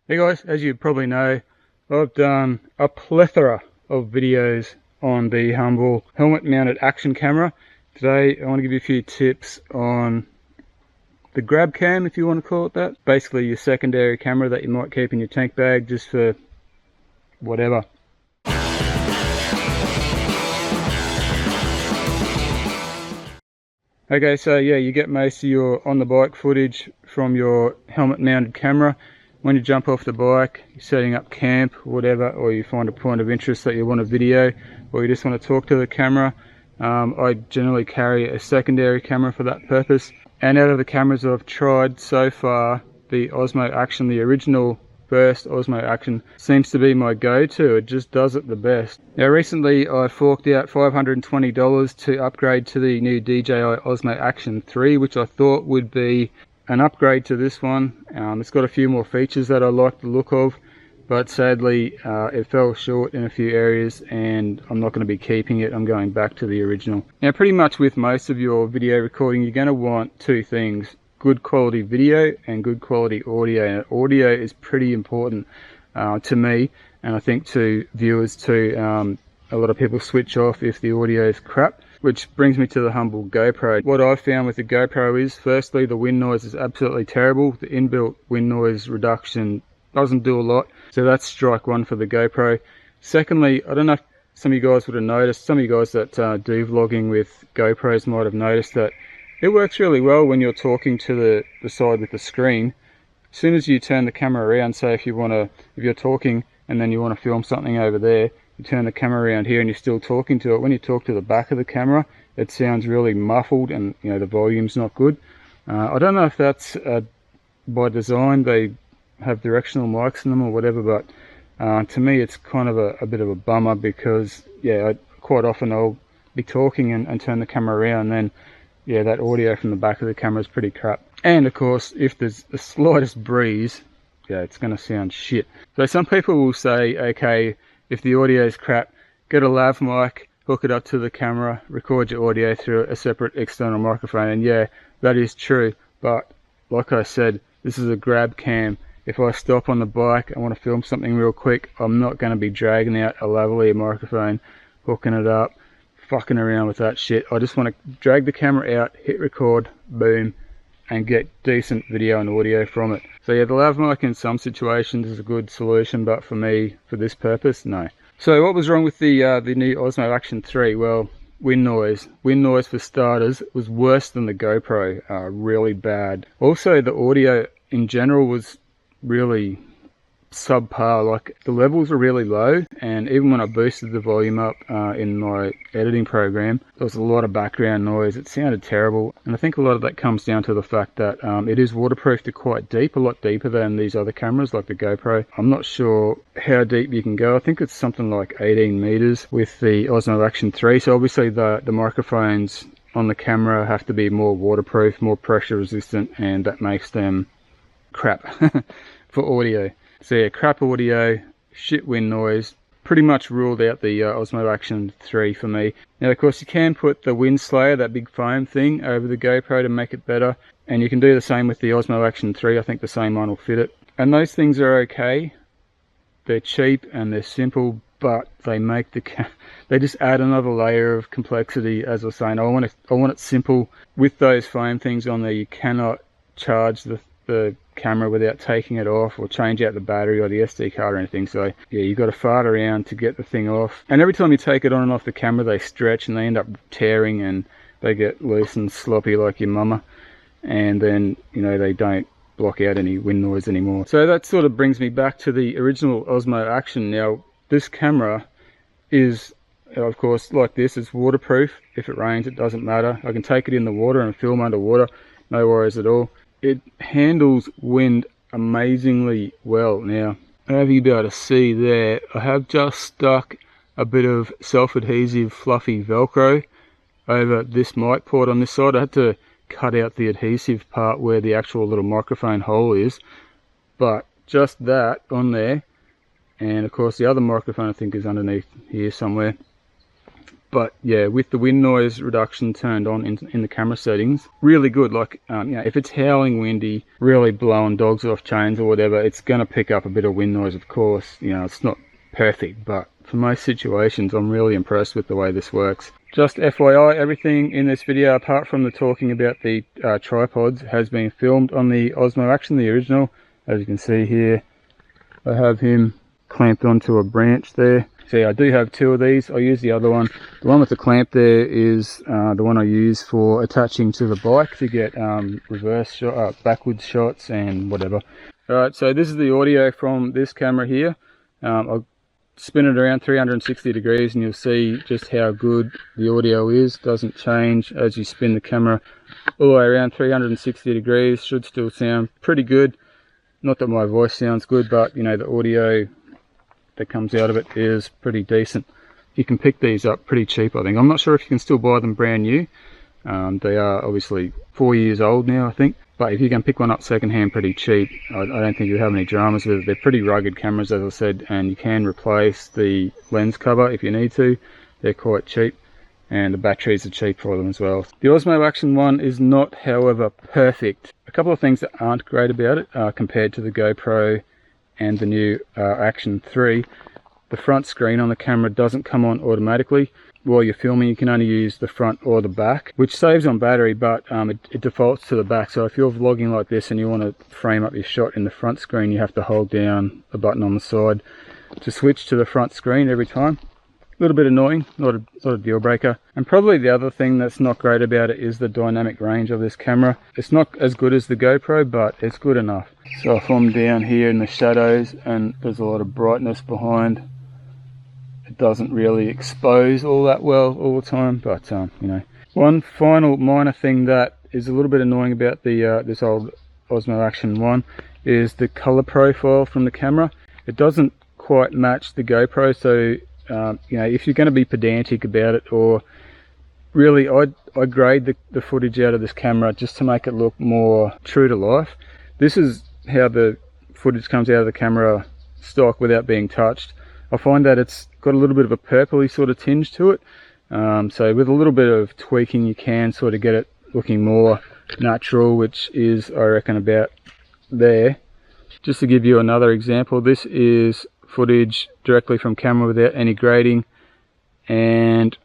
Hey guys, as you probably know, I've done a plethora of videos on the humble helmet mounted action camera. Today I want to give you a few tips on the grab cam, if you want to call it that. Basically your secondary camera that you might keep in your tank bag just for whatever. Okay, so yeah, you get most of your on the bike footage from your helmet mounted camera. When you jump off the bike, you're setting up camp, whatever, or you find a point of interest that you want to video, or you just want to talk to the camera, I generally carry a secondary camera for that purpose. And out of the cameras I've tried so far, the Osmo Action, the original first Osmo Action, seems to be my go-to. It just does it the best. Now recently I forked out $520 to upgrade to the new DJI Osmo Action 3, which I thought would be an upgrade to this one. It's got a few more features that I like the look of, but sadly it fell short in a few areas and I'm not going to be keeping it. I'm going back to the original. Now pretty much with most of your video recording you're going to want two things: good quality video and good quality audio. And audio is pretty important to me, and I think to viewers too. A lot of people switch off if the audio is crap. Which brings me to the humble GoPro. What I've found with the GoPro is, firstly, the wind noise is absolutely terrible. The inbuilt wind noise reduction doesn't do a lot, so that's strike one for the GoPro. Secondly, I don't know if some of you guys would have noticed, some of you guys that do vlogging with GoPros might have noticed that it works really well when you're talking to the side with the screen. As soon as you turn the camera around, say if you're talking and then you want to film something over there, you turn the camera around here and you're still talking to it. When you talk to the back of the camera, it sounds really muffled and the volume's not good. I don't know if that's by design. They have directional mics in them or whatever, but to me it's kind of a bit of a bummer, because quite often I'll be talking and turn the camera around, and then that audio from the back of the camera is pretty crap. And of course, if there's the slightest breeze, it's going to sound shit. So some people will say, okay, if the audio is crap, get a lav mic, hook it up to the camera, record your audio through a separate external microphone. And yeah, that is true, but like I said, this is a grab cam. If I stop on the bike, I want to film something real quick, I'm not going to be dragging out a lavalier microphone, hooking it up, fucking around with that shit. I just want to drag the camera out, hit record, boom, and get decent video and audio from it. So yeah, the lav mic in some situations is a good solution, but for me, for this purpose, no. So what was wrong with the new Osmo Action 3? Well, wind noise. Wind noise, for starters, was worse than the GoPro, really bad. Also, the audio in general was really subpar. Like, the levels were really low, and even when I boosted the volume up in my editing program, there was a lot of background noise. It sounded terrible, and I think a lot of that comes down to the fact that it is waterproof to quite deep, a lot deeper than these other cameras like the GoPro. I'm not sure how deep you can go. I think it's something like 18 meters with the Osmo Action 3, so obviously the microphones on the camera have to be more waterproof, more pressure resistant, and that makes them crap for audio. So yeah, crap audio, shit wind noise, pretty much ruled out the Osmo Action 3 for me. Now of course you can put the wind slayer, that big foam thing, over the GoPro to make it better, and you can do the same with the Osmo Action 3. I think the same one will fit it. And those things are okay. They're cheap and they're simple, but they make they just add another layer of complexity. As I was saying, I want it simple. With those foam things on there, you cannot charge the camera without taking it off, or change out the battery or the SD card or anything. So yeah, you've got to fart around to get the thing off, and every time you take it on and off the camera they stretch and they end up tearing and they get loose and sloppy like your mama, and then they don't block out any wind noise anymore. So that sort of brings me back to the original Osmo Action. Now this camera is, of course, like this, it's waterproof. If it rains, it doesn't matter. I can take it in the water and film underwater, no worries at all. It handles wind amazingly well. Now, however you'll be able to see there, I have just stuck a bit of self-adhesive fluffy Velcro over this mic port on this side. I had to cut out the adhesive part where the actual little microphone hole is, but just that on there. And of course the other microphone I think is underneath here somewhere. But yeah, with the wind noise reduction turned on in the camera settings, really good. Like, you know, if it's howling windy, really blowing dogs off chains or whatever, it's going to pick up a bit of wind noise, of course. You know, it's not perfect, but for most situations, I'm really impressed with the way this works. Just FYI, everything in this video, apart from the talking about the tripods, has been filmed on the Osmo Action, the original. As you can see here, I have him clamped onto a branch there. See, I do have two of these. I use the other one. The one with the clamp there is the one I use for attaching to the bike to get reverse shot, backwards shots and whatever. Alright, so this is the audio from this camera here. I'll spin it around 360 degrees and you'll see just how good the audio is. Doesn't change as you spin the camera all the way around 360 degrees. Should still sound pretty good. Not that my voice sounds good, but you know, the audio that comes out of it is pretty decent. You can pick these up pretty cheap, I think. I'm not sure if you can still buy them brand new. They are obviously 4 years old now, I think. But if you can pick one up secondhand pretty cheap, I don't think you'll have any dramas with it. They're pretty rugged cameras, as I said, and you can replace the lens cover if you need to. They're quite cheap, and the batteries are cheap for them as well. The Osmo Action 1 is not, however, perfect. A couple of things that aren't great about it compared to the GoPro and the new Action 3. The front screen on the camera doesn't come on automatically. While you're filming, you can only use the front or the back, which saves on battery, but it defaults to the back. So if you're vlogging like this and you want to frame up your shot in the front screen, you have to hold down a button on the side to switch to the front screen every time. A little bit annoying, not a deal breaker. And probably the other thing that's not great about it is the dynamic range of this camera. It's not as good as the GoPro, but it's good enough. So if I'm down here in the shadows and there's a lot of brightness behind, it doesn't really expose all that well all the time. But you know, one final minor thing that is a little bit annoying about the this old Osmo Action 1 is the color profile from the camera. It doesn't quite match the GoPro, so you know, if you're going to be pedantic about it, or really I grade the footage out of this camera just to make it look more true to life. This is how the footage comes out of the camera stock without being touched. I find that it's got a little bit of a purpley sort of tinge to it, so with a little bit of tweaking you can sort of get it looking more natural, which is, I reckon, about there. Just to give you another example, this is footage directly from camera without any grading, and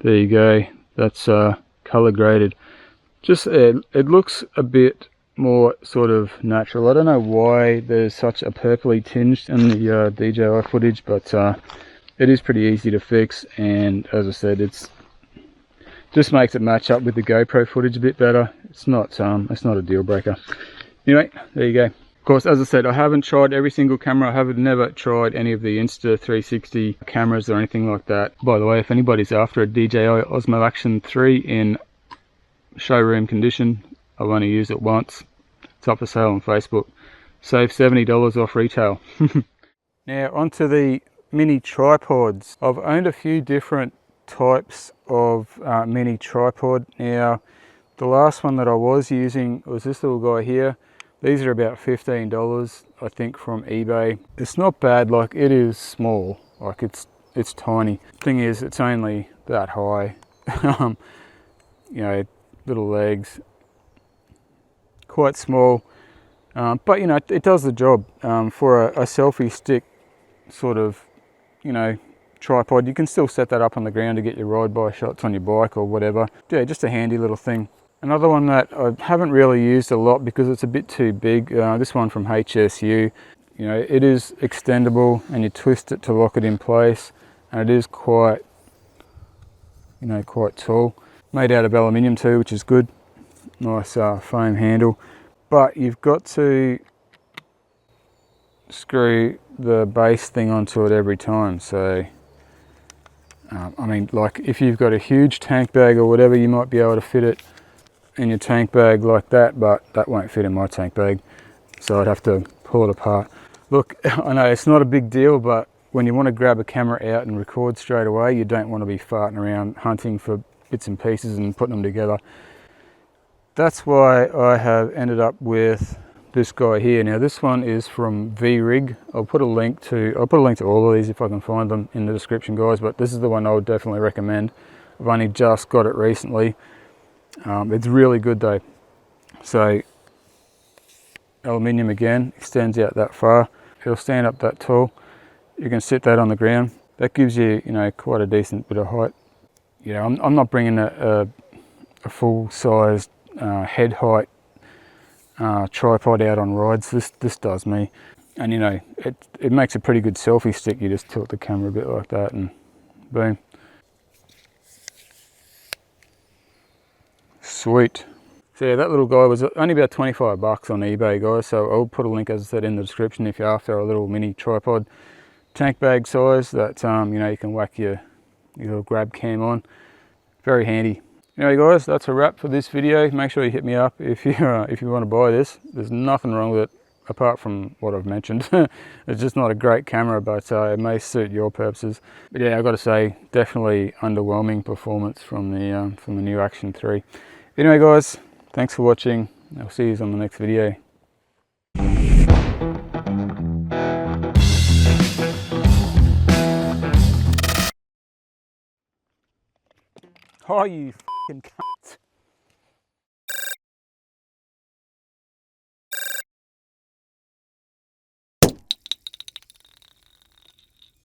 there you go, that's color graded. Just it looks a bit more sort of natural. I don't know why there's such a purpley tinge in the DJI footage, but it is pretty easy to fix, and as I said, it's just makes it match up with the GoPro footage a bit better. It's not a deal breaker. Anyway, there you go. Of course, as I said, I haven't tried every single camera. I have never tried any of the Insta360 cameras or anything like that. By the way, if anybody's after a DJI Osmo Action 3 in showroom condition, I've only used it once. It's up for sale on Facebook. Save $70 off retail. Now onto the mini tripods. I've owned a few different types of mini tripod. Now the last one that I was using was this little guy here. These are about $15, I think, from eBay. It's not bad. Like, it is small, like it's tiny. Thing is, it's only that high. You know, little legs, quite small, but you know, it does the job. For a selfie stick sort of, you know, tripod, you can still set that up on the ground to get your ride-by shots on your bike or whatever. Yeah, just a handy little thing. Another one that I haven't really used a lot because it's a bit too big, this one from HSU. You know, it is extendable and you twist it to lock it in place, and it is quite, you know, quite tall. Made out of aluminium too, which is good. Nice foam handle. But you've got to screw the base thing onto it every time. So, I mean, like if you've got a huge tank bag or whatever, you might be able to fit it in your tank bag like that, but that won't fit in my tank bag, so I'd have to pull it apart. Look, I know it's not a big deal, but when you want to grab a camera out and record straight away, you don't want to be farting around hunting for bits and pieces and putting them together. That's why I have ended up with this guy here. Now this one is from V-Rig. I'll put a link to all of these if I can find them in the description, guys, but this is the one I would definitely recommend. I've only just got it recently. It's really good though. So aluminium again, extends out that far. It'll stand up that tall. You can sit that on the ground. That gives you, you know, quite a decent bit of height. You know, I'm not bringing a full-sized head height tripod out on rides. This does me, and you know, it makes a pretty good selfie stick. You just tilt the camera a bit like that, and boom, sweet. So yeah, that little guy was only about 25 bucks on eBay, guys. So I'll put a link, as I said, in the description if you're after a little mini tripod, tank bag size that you know, you can whack your little grab cam on. Very handy. Anyway guys, that's a wrap for this video. Make sure you hit me up if you want to buy this. There's nothing wrong with it apart from what I've mentioned. It's just not a great camera, but it may suit your purposes. But yeah, I've got to say, definitely underwhelming performance from the new Action 3. Anyway guys, thanks for watching. I'll see you on the next video. Oh, you f***ing cunt.